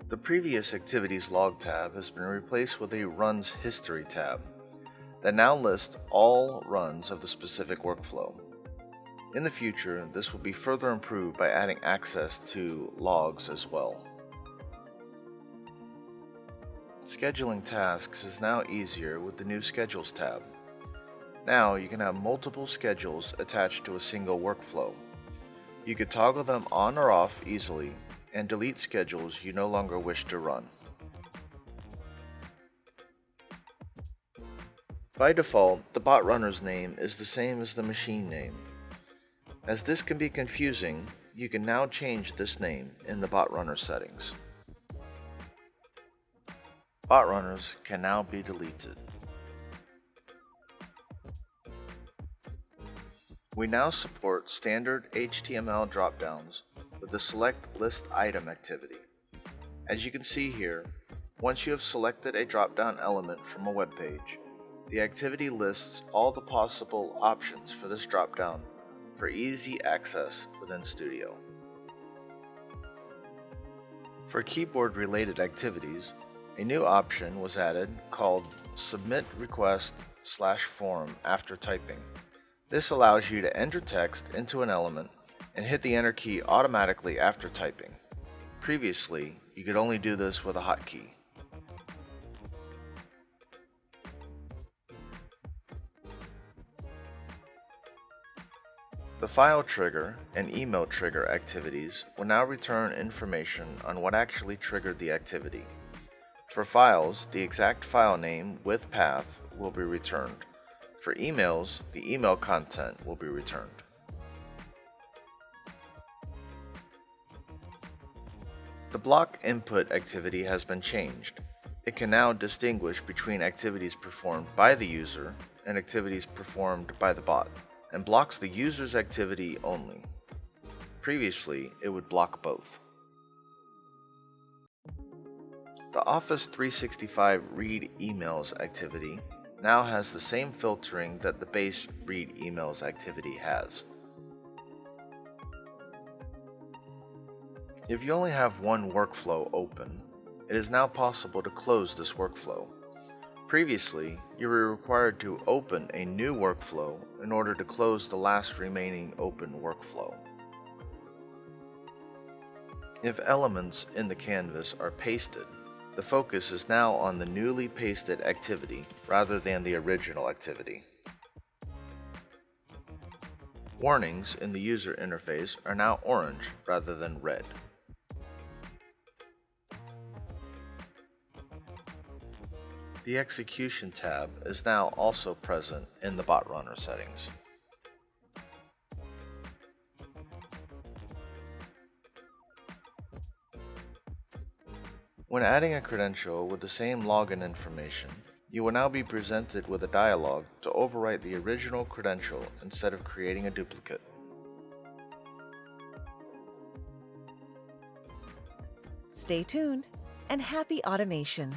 The previous Activities Log tab has been replaced with a Runs History tab that now lists all runs of the specific workflow. In the future, this will be further improved by adding access to logs as well. Scheduling tasks is now easier with the new Schedules tab. Now you can have multiple schedules attached to a single workflow. You could toggle them on or off easily and delete schedules you no longer wish to run. By default, the bot runner's name is the same as the machine name. As this can be confusing, you can now change this name in the bot runner settings. Bot runners can now be deleted. We now support standard HTML dropdowns with the Select List Item activity. As you can see here, once you have selected a dropdown element from a web page, the activity lists all the possible options for this dropdown for easy access within Studio. For keyboard-related activities, a new option was added called Submit Request/Form after typing. This allows you to enter text into an element and hit the Enter key automatically after typing. Previously, you could only do this with a hotkey. The File Trigger and Email Trigger activities will now return information on what actually triggered the activity. For files, the exact file name with path will be returned. For emails, the email content will be returned. The block input activity has been changed. It can now distinguish between activities performed by the user and activities performed by the bot, and blocks the user's activity only. Previously, it would block both. The Office 365 Read Emails activity now has the same filtering that the base Read Emails activity has. If you only have one workflow open, it is now possible to close this workflow. Previously, you were required to open a new workflow in order to close the last remaining open workflow. If elements in the canvas are pasted, the focus is now on the newly pasted activity rather than the original activity. Warnings in the user interface are now orange rather than red. The Execution tab is now also present in the bot runner settings. When adding a credential with the same login information, you will now be presented with a dialog to overwrite the original credential instead of creating a duplicate. Stay tuned and happy automation!